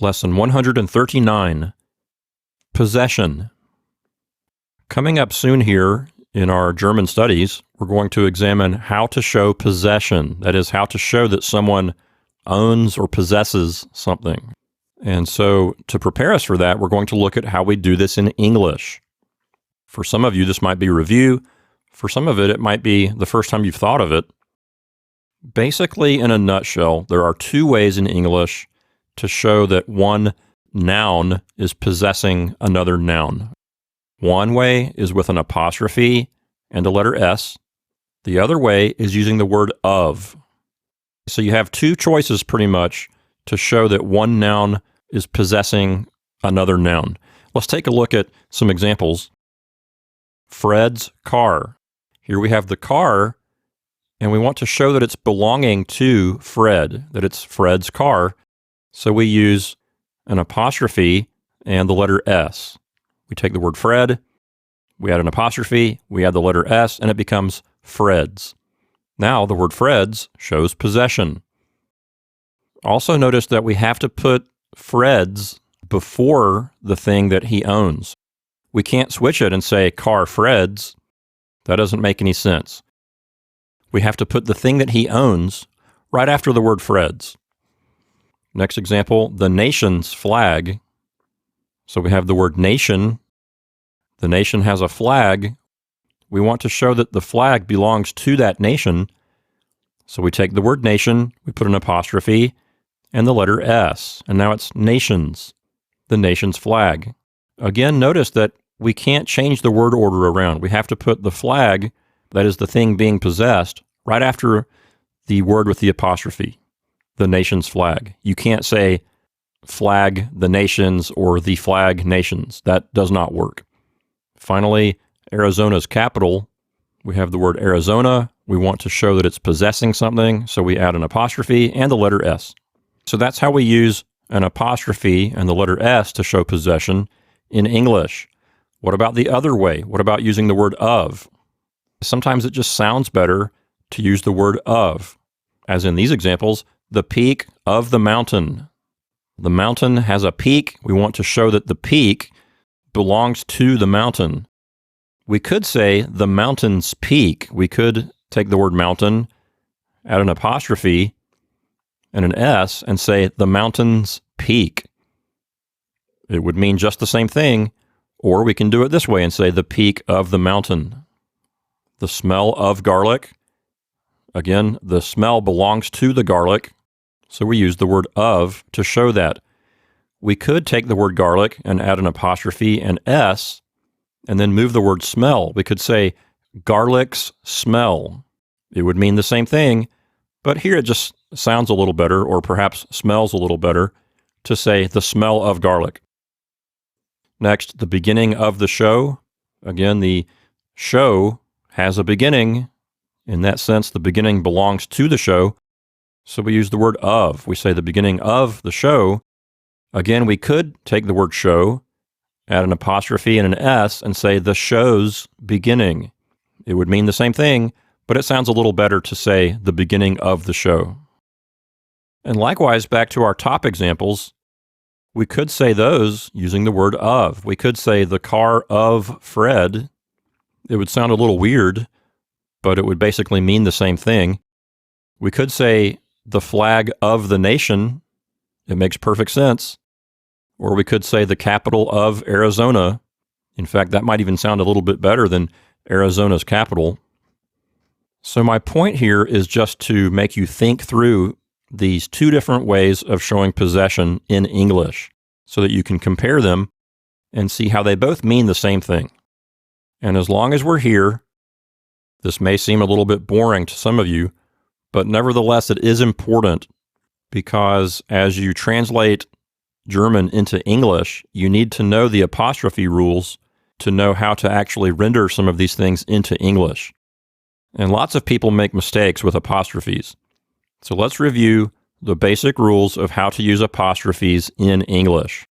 Lesson 139, Possession. Coming up soon here in our German studies, we're going to examine how to show possession. That is, how to show that someone owns or possesses something. And so to prepare us for that, we're going to look at how we do this in English. For some of you, this might be review. For some of it, it might be the first time you've thought of it. Basically, in a nutshell, there are two ways in English to show that one noun is possessing another noun. One way is with an apostrophe and a letter S. The other way is using the word of. So you have two choices pretty much to show that one noun is possessing another noun. Let's take a look at some examples. Fred's car. Here we have the car, and we want to show that it's belonging to Fred, that it's Fred's car. So we use an apostrophe and the letter S. We take the word Fred, we add an apostrophe, we add the letter S, and it becomes Fred's. Now the word Fred's shows possession. Also notice that we have to put Fred's before the thing that he owns. We can't switch it and say car Fred's. That doesn't make any sense. We have to put the thing that he owns right after the word Fred's. Next example, the nation's flag. So we have the word nation. The nation has a flag. We want to show that the flag belongs to that nation. So we take the word nation, we put an apostrophe, and the letter S. And now it's nations, the nation's flag. Again, notice that we can't change the word order around. We have to put the flag, that is the thing being possessed, right after the word with the apostrophe, the nation's flag. You can't say flag the nations or the flag nations. That does not work. Finally, Arizona's capital. We have the word Arizona. We want to show that it's possessing something, so we add an apostrophe and the letter S. So that's how we use an apostrophe and the letter S to show possession in English. What about the other way? What about using the word of? Sometimes it just sounds better to use the word of, as in these examples, the peak of the mountain. The mountain has a peak. We want to show that the peak belongs to the mountain. We could say the mountain's peak. We could take the word mountain, add an apostrophe and an S, and say the mountain's peak. It would mean just the same thing, or we can do it this way and say the peak of the mountain. The smell of garlic. Again, the smell belongs to the garlic, so we use the word of to show that. We could take the word garlic and add an apostrophe and S, and then move the word smell. We could say garlic's smell. It would mean the same thing, but here it just sounds a little better, or perhaps smells a little better, to say the smell of garlic. Next, the beginning of the show. Again, the show has a beginning. In that sense, the beginning belongs to the show. So we use the word of. We say the beginning of the show. Again, we could take the word show, add an apostrophe and an S, and say the show's beginning. It would mean the same thing, but it sounds a little better to say the beginning of the show. And likewise, back to our top examples, we could say those using the word of. We could say the car of Fred. It would sound a little weird, but it would basically mean the same thing. We could say the flag of the nation. It makes perfect sense. Or we could say the capital of Arizona. In fact, that might even sound a little bit better than Arizona's capital. So my point here is just to make you think through these two different ways of showing possession in English so that you can compare them and see how they both mean the same thing. And as long as we're here, this may seem a little bit boring to some of you, but nevertheless it is important, because as you translate German into English, you need to know the apostrophe rules to know how to actually render some of these things into English. And lots of people make mistakes with apostrophes. So let's review the basic rules of how to use apostrophes in English.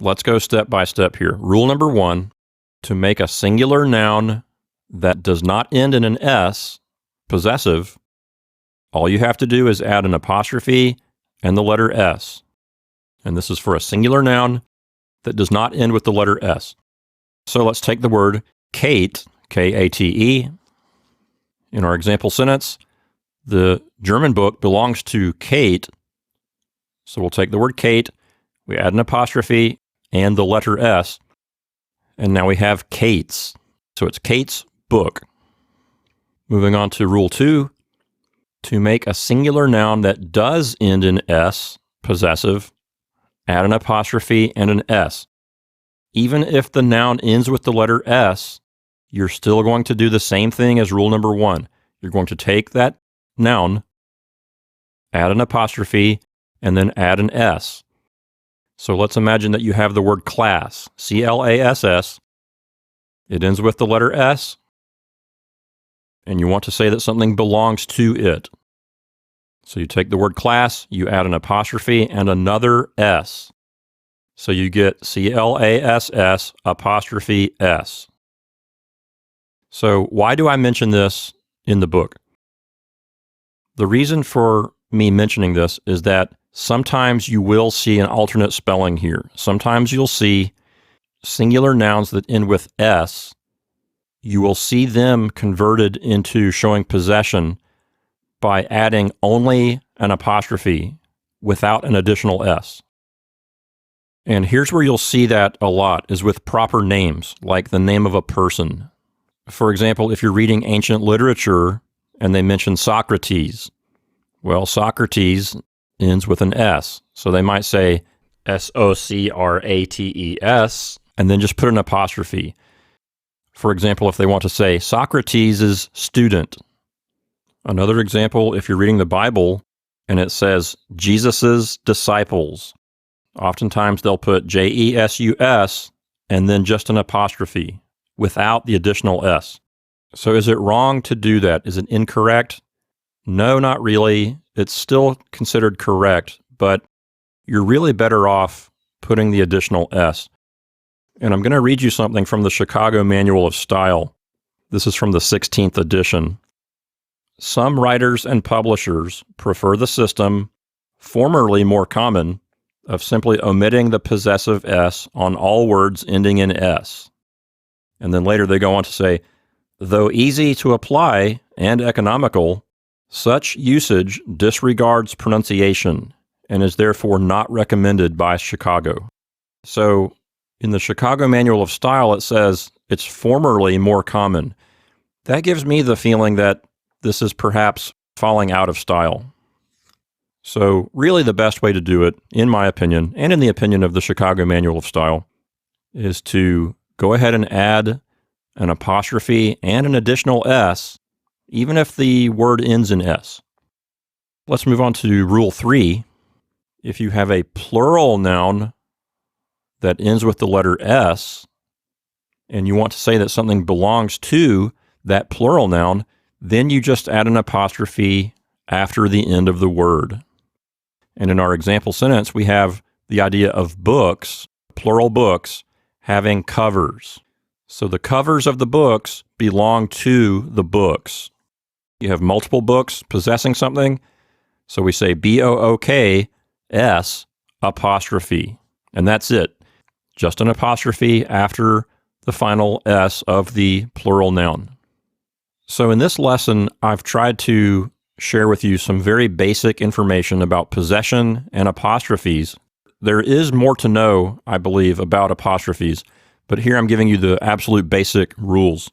Let's go step by step here. Rule number 1, to make a singular noun that does not end in an S, possessive, all you have to do is add an apostrophe and the letter S. And this is for a singular noun that does not end with the letter S. So let's take the word Kate, K-A-T-E. In our example sentence, the German book belongs to Kate. So we'll take the word Kate, we add an apostrophe and the letter S, and now we have Kate's. So it's Kate's book. Moving on to rule 2, to make a singular noun that does end in S, possessive, add an apostrophe and an S. Even if the noun ends with the letter S, you're still going to do the same thing as rule number 1. You're going to take that noun, add an apostrophe, and then add an S. So let's imagine that you have the word class, C-L-A-S-S. It ends with the letter S, and you want to say that something belongs to it. So you take the word class, you add an apostrophe and another S. So you get C-L-A-S-S apostrophe S. So why do I mention this in the book? The reason for me mentioning this is that sometimes you will see an alternate spelling here. Sometimes you'll see singular nouns that end with S. You will see them converted into showing possession by adding only an apostrophe without an additional S. And here's where you'll see that a lot is with proper names, like the name of a person. For example, if you're reading ancient literature and they mention Socrates, well, Socrates ends with an S. So they might say S-O-C-R-A-T-E-S and then just put an apostrophe. For example, if they want to say Socrates' student. Another example, if you're reading the Bible and it says Jesus's disciples, oftentimes they'll put J-E-S-U-S and then just an apostrophe without the additional S. So is it wrong to do that? Is it incorrect? No, not really. It's still considered correct, but you're really better off putting the additional S. And I'm going to read you something from the Chicago Manual of Style. This is from the 16th edition. Some writers and publishers prefer the system, formerly more common, of simply omitting the possessive S on all words ending in S. And then later they go on to say, though easy to apply and economical, such usage disregards pronunciation and is therefore not recommended by Chicago. So in the Chicago Manual of Style, it says it's formerly more common. That gives me the feeling that this is perhaps falling out of style. So really the best way to do it, in my opinion, and in the opinion of the Chicago Manual of Style, is to go ahead and add an apostrophe and an additional S, even if the word ends in S. Let's move on to rule 3. If you have a plural noun that ends with the letter S, and you want to say that something belongs to that plural noun, then you just add an apostrophe after the end of the word. And in our example sentence, we have the idea of books, plural books, having covers. So the covers of the books belong to the books. You have multiple books possessing something, so we say B-O-O-K-S apostrophe, and that's it. Just an apostrophe after the final S of the plural noun. So in this lesson, I've tried to share with you some very basic information about possession and apostrophes. There is more to know, I believe, about apostrophes, but here I'm giving you the absolute basic rules.